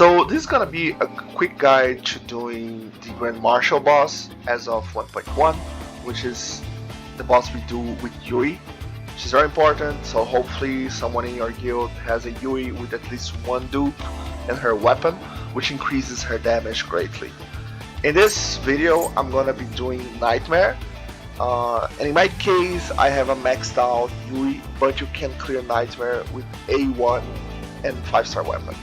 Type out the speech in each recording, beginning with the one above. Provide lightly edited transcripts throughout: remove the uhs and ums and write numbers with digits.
So this is gonna be a quick guide to doing the Grand Marshal boss as of 1.1, which is the boss we do with Yui, which is very important. So hopefully someone in your guild has a Yui with at least one dupe and her weapon, which increases her damage greatly. In this video, I'm gonna be doing Nightmare. And in my case, I have a maxed out Yui, but you can clear Nightmare with A1 and 5-star weapon.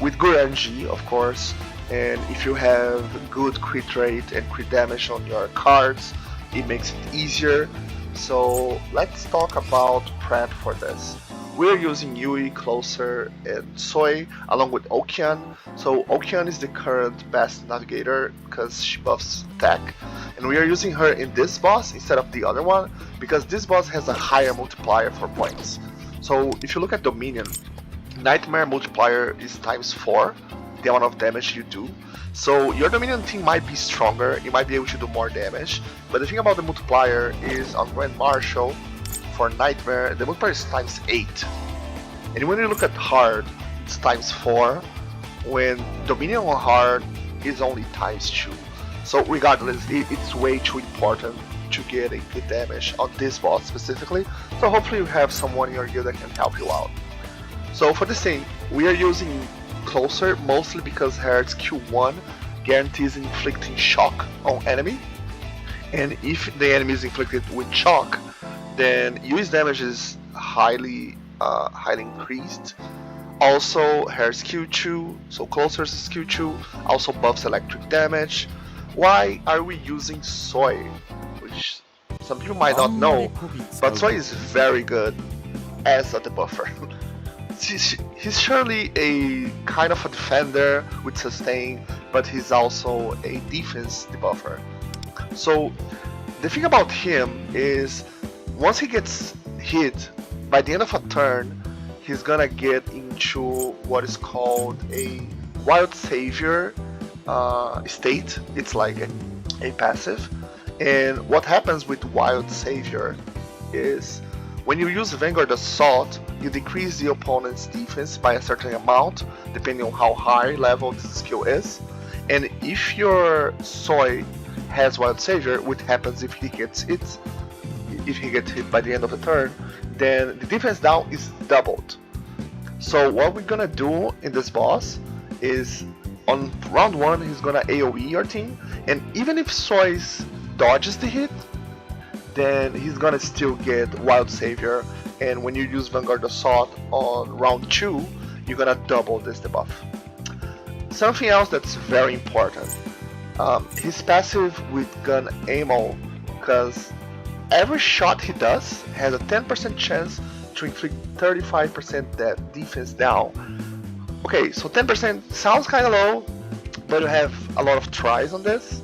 With good RNG, of course, and if you have good crit rate and crit damage on your cards, it makes it easier. So let's talk about prep for this. We're using Yui, Closer, and Soy along with Okian. So Okian is the current best navigator because she buffs attack. And we are using her in this boss instead of the other one because this boss has a higher multiplier for points. So if you look at Dominion, Nightmare multiplier is ×4, the amount of damage you do. So your Dominion team might be stronger, you might be able to do more damage, but the thing about the multiplier is on Grand Marshal, for Nightmare, the multiplier is ×8. And when you look at Hard, it's ×4, when Dominion on Hard is only ×2. So regardless, it's way too important to get a good damage on this boss specifically, so hopefully you have someone in your guild that can help you out. So for this thing, we are using Closer mostly because her Q1 guarantees inflicting shock on enemy, and if the enemy is inflicted with shock, then Yui's damage is highly increased. Also, her Q2, so Closer's Q2 also buffs electric damage. Why are we using Soy? Which some people might not know, but Soy is very good as a debuffer. He's surely a kind of a defender with sustain, but he's also a defense debuffer. So the thing about him is once he gets hit, by the end of a turn, he's gonna get into what is called a Wild Savior state. It's like a passive. And what happens with Wild Savior is when you use Vanguard Assault, you decrease the opponent's defense by a certain amount, depending on how high level this skill is. And if your Soy has Wild Savior, which happens if he gets hit by the end of the turn, then the defense down is doubled. So what we're gonna do in this boss is on round 1, he's gonna AoE your team, and even if Soy dodges the hit, then he's gonna still get Wild Savior, and when you use Vanguard Assault on round 2, you're gonna double this debuff. Something else that's very important, his passive with gun ammo, because every shot he does has a 10% chance to inflict 35% that defense down. Okay, so 10% sounds kinda low, but you have a lot of tries on this,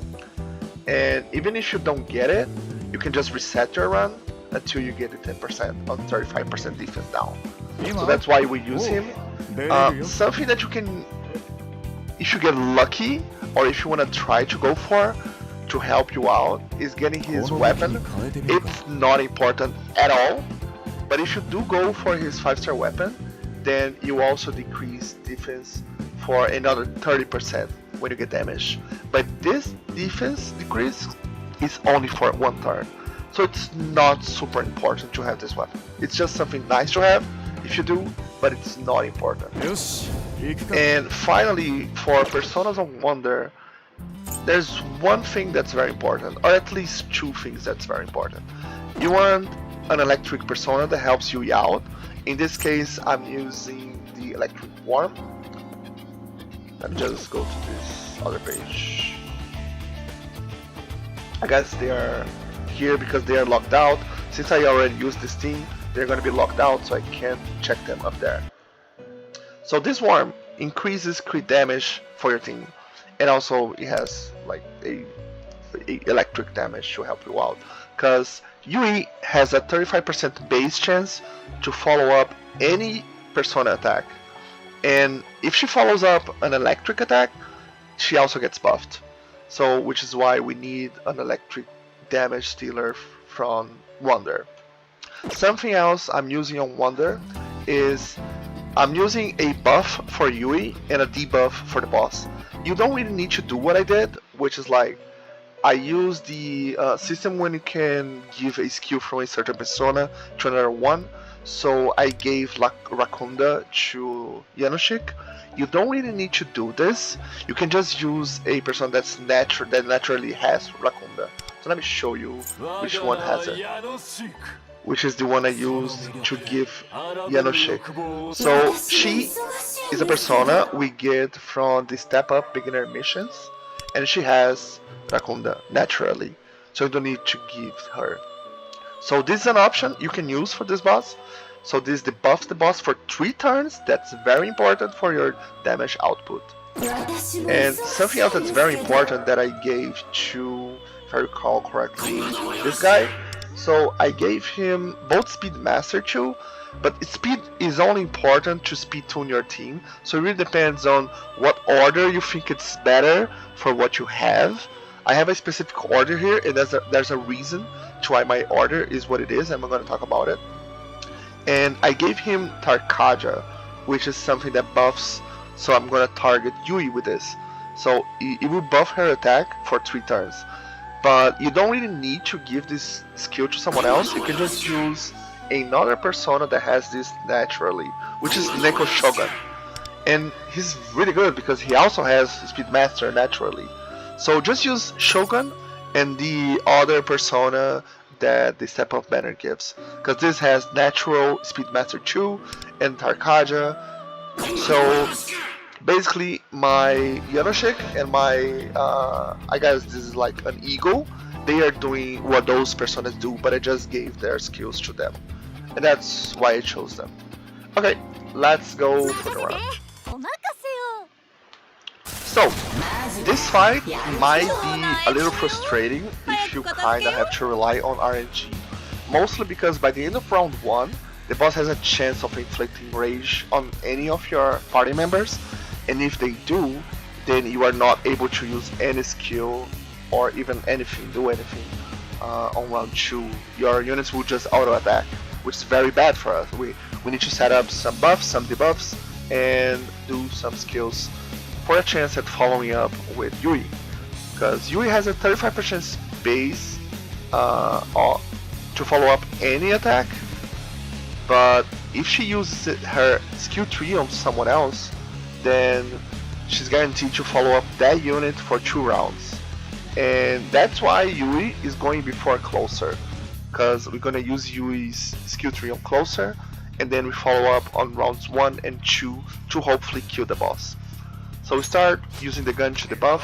and even if you don't get it, you can just reset your run until you get the 10% on 35% defense down. So that's why we use him. Something that you can, if you get lucky, or if you want to try to go for, to help you out, is getting his weapon. It's not important at all, but if you do go for his 5-star weapon, then you also decrease defense for another 30% when you get damage. But this defense decrease is only for 1 turn, so it's not super important to have this weapon. It's just something nice to have if you do, but it's not important. And finally, for Personas of Wonder, there's one thing that's very important, or at least 2 things that's very important. You want an electric persona that helps you out. In this case, I'm using the electric worm. Let me just go to this other page. I guess they are here because they are locked out. Since I already used this team, they're going to be locked out, so I can't check them up there. So this worm increases crit damage for your team, and also it has like a electric damage to help you out, because Yui has a 35% base chance to follow up any persona attack, and if she follows up an electric attack, she also gets buffed. So, which is why we need an electric damage stealer from Wonder. Something else I'm using on Wonder is I'm using a buff for Yui and a debuff for the boss. You don't really need to do what I did, which is like I use the system when you can give a skill from a certain persona to another one. So I gave Rakunda to Yanosik. You don't really need to do this. You can just use a persona that naturally has Rakunda. So let me show you which one has it. Which is the one I used to give Yanosik. So she is a persona we get from the Step Up Beginner missions, and she has Rakunda naturally, so you don't need to give her. So this is an option you can use for this boss. So this debuffs the boss for 3 turns. That's very important for your damage output. And something else that's very important that I gave to, if I recall correctly, this guy. So I gave him both Speed Master 2, but speed is only important to speed tune your team. So it really depends on what order you think it's better for what you have. I have a specific order here, and there's a reason to why my order is what it is, and I'm going to talk about it. And I gave him Tarukaja, which is something that buffs, so I'm going to target Yui with this. So it will buff her attack for 3 turns. But you don't really need to give this skill to someone else. You can just use another persona that has this naturally, which is Neko Shogun. And he's really good because he also has Speedmaster naturally. So just use Shogun and the other persona that the Step Up banner gives, because this has natural Speedmaster 2 and Tarukaja. So basically my Yanosik and my I guess this is like an eagle, they are doing what those personas do, but I just gave their skills to them, and that's why I chose them. Okay, let's go for the round. So this fight might be a little frustrating if you kinda have to rely on RNG, mostly because by the end of round 1 the boss has a chance of inflicting rage on any of your party members, and if they do, then you are not able to use any skill or even anything, do anything on round 2. Your units will just auto attack, which is very bad for us. We need to set up some buffs, some debuffs, and do some skills for a chance at following up with Yui, because Yui has a 35% space to follow up any attack, but if she uses her skill tree on someone else, then she's guaranteed to follow up that unit for 2 rounds. And that's why Yui is going before Closer, because we're gonna use Yui's skill tree on Closer, and then we follow up on rounds 1 and 2 to hopefully kill the boss. So we start using the gun to debuff.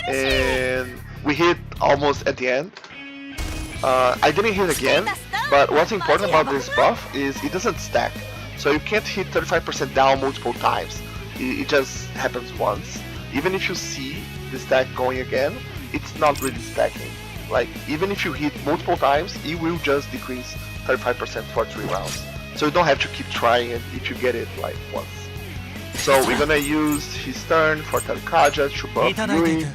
And we hit almost at the end. I didn't hit again, but what's important about this buff is it doesn't stack. So you can't hit 35% down multiple times. It just happens once. Even if you see the stack going again, it's not really stacking. Like, even if you hit multiple times, it will just decrease 35% for 3 rounds. So you don't have to keep trying it if you get it like once. So we're gonna use his turn for Tarukaja to buff Yui.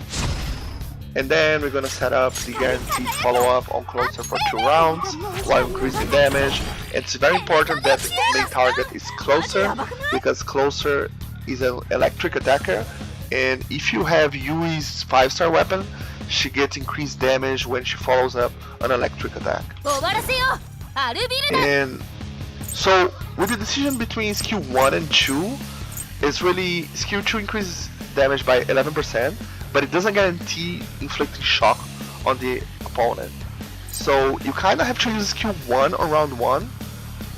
And then we're gonna set up the guaranteed follow-up on Closer for 2 rounds while increasing damage. It's very important that the main target is Closer, because Closer is an electric attacker, and if you have Yui's 5-star weapon, she gets increased damage when she follows up an electric attack. And so with the decision between skill 1 and 2, it's really skill 2 increases damage by 11%, but it doesn't guarantee inflicting shock on the opponent. So you kinda have to use skill 1 on round 1,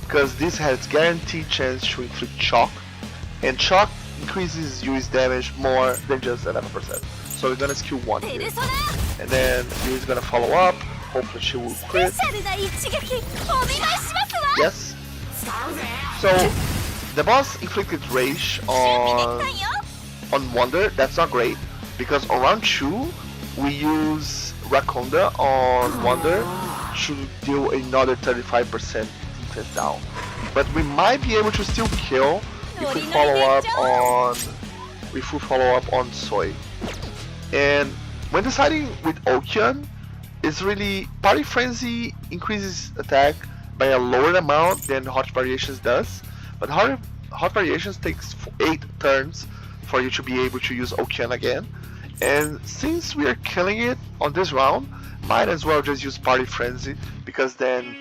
because this has guaranteed chance to inflict shock, and shock increases Yui's damage more than just 11%. So we're gonna skill 1 here. And then Yui's gonna follow up, hopefully she will crit. Yes. So the boss inflicted rage on Wonder. That's not great, because on round 2 we use Rakunda on Wonder to deal another 35% defense down. But we might be able to still kill if we follow up on Soy. And when deciding with Okian, It's really Party Frenzy increases attack by a lower amount than Hot Variations does, but Hot Variations takes 8 turns for you to be able to use Okian again. And since we are killing it on this round, might as well just use Party Frenzy, because then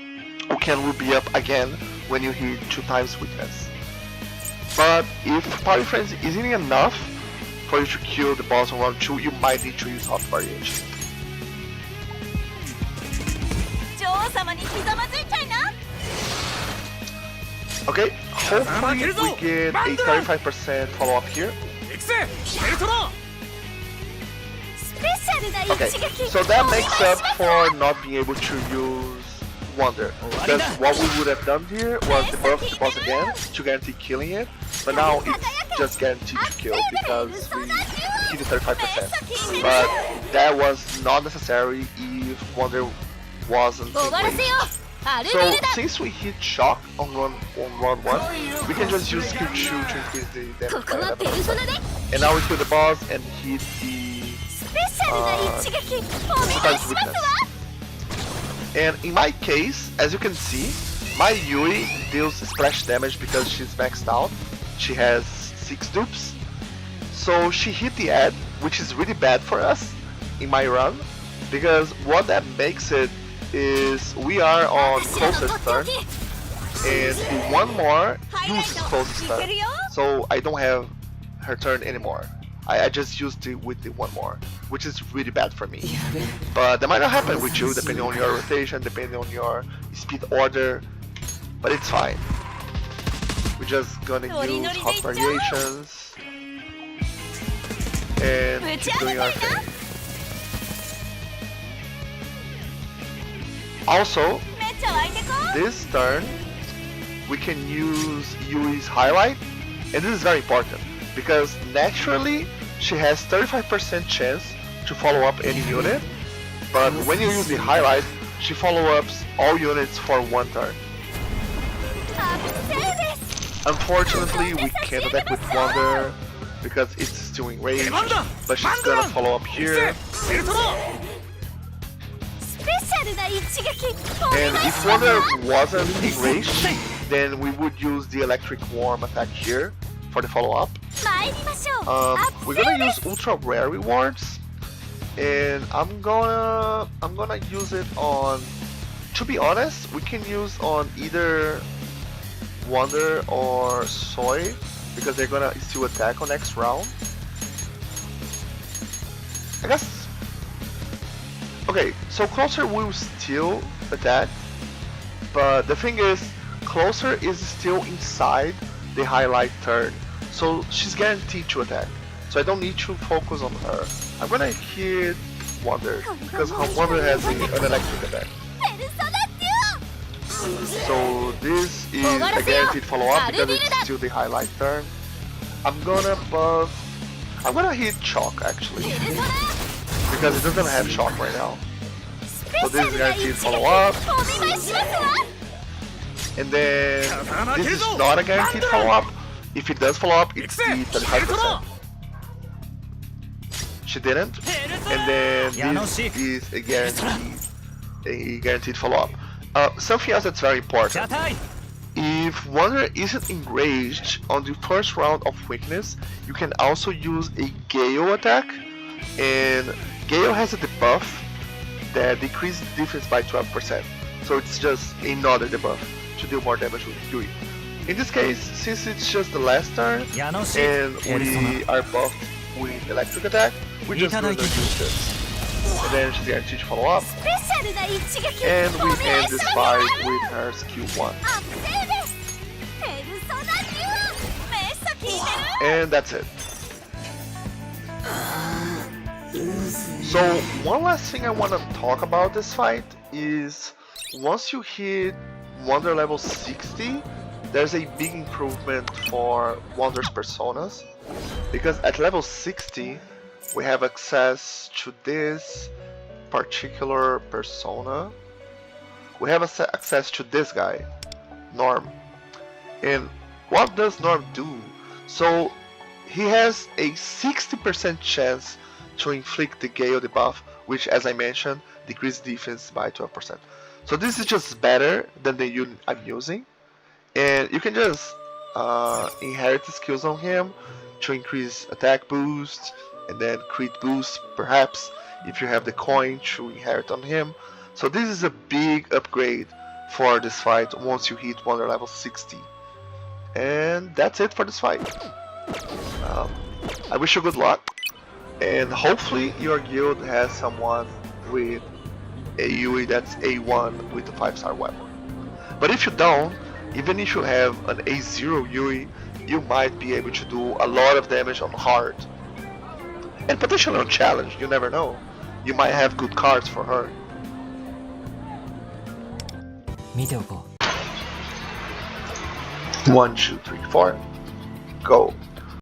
Okian will be up again when you hit 2 times weakness. But if Party Frenzy isn't enough for you to kill the boss on round 2, you might need to use Hot Variation. Okay, hopefully we get a 35% follow up here. Okay, so that makes up for not being able to use Wonder. Because what we would have done here was debuff the boss again to guarantee killing it, but now it's just guaranteed to kill because we hit the 35%. But that was not necessary if Wonder wasn't engaged. So since we hit shock on round 1, we can just use skill 2 to increase the damage by 11%. And now we kill the boss and hit the surprise weakness. And in my case, as you can see, my Yui deals splash damage because she's maxed out. She has 6 dupes. So she hit the ad, which is really bad for us in my run, because what that makes it is we are on closest turn, and the one more uses closest turn. So I don't have her turn anymore. I just used it with the one more, which is really bad for me. But that might not happen with you, depending on your rotation, depending on your speed order, but it's fine. We're just gonna use Hot Variations and keep doing our thing. Also, this turn, we can use Yui's Highlight, and this is very important, because naturally, she has 35% chance to follow up any unit, but when you use the Highlight, she follow-ups all units for 1 turn. Unfortunately, we can't attack with Wonder, because it's still enraged, but she's gonna follow up here. And if Wonder wasn't enraged, then we would use the Electric Worm attack here for the follow-up. We're gonna use Ultra Rare rewards, and I'm gonna use it on. To be honest, we can use on either Wonder or Soy, because they're gonna still attack on next round. I guess. Okay, so Closer will still attack, but the thing is, Closer is still inside the Highlight turn, so she's guaranteed to attack. So I don't need to focus on her. I'm gonna hit Wonder, because Wonder has an electric attack. So this is a guaranteed follow-up because it's still the Highlight turn. I'm gonna hit Shock actually, because it doesn't have Shock right now. So this is guaranteed follow-up. And then this is not a guaranteed follow-up. If it does follow up, it's the 35%. She didn't. And then this is a guaranteed follow-up. Something else that's very important. If Wonder isn't enraged on the first round of weakness, you can also use a Gale attack. And Gale has a debuff that decreases defense by 12%. So it's just another debuff to deal more damage with Yui. In this case, since it's just the last turn, and we are buffed with electric attack, we just gonna use this. And then she's guaranteed to follow up. And we end this fight with her skill 1. And that's it. So one last thing I want to talk about this fight is once you hit Wonder level 60, there's a big improvement for Wonder's personas, because at level 60 we have access to this particular persona. We have access to this guy, Norm. And what does Norm do? So he has a 60% chance to inflict the Gale debuff, which, as I mentioned, decrease defense by 12%. So this is just better than the unit I'm using, and you can just inherit the skills on him to increase attack boost and then crit boost, perhaps if you have the coin to inherit on him. So this is a big upgrade for this fight once you hit Wonder level 60. And that's it for this fight. I wish you good luck, and hopefully your guild has someone with a Yui that's A1 with a 5-star weapon. But if you don't, even if you have an A0 Yui, you might be able to do a lot of damage on hard. And potentially on challenge, you never know. You might have good cards for her. 見ておこう。 1, 2, 3, 4. Go.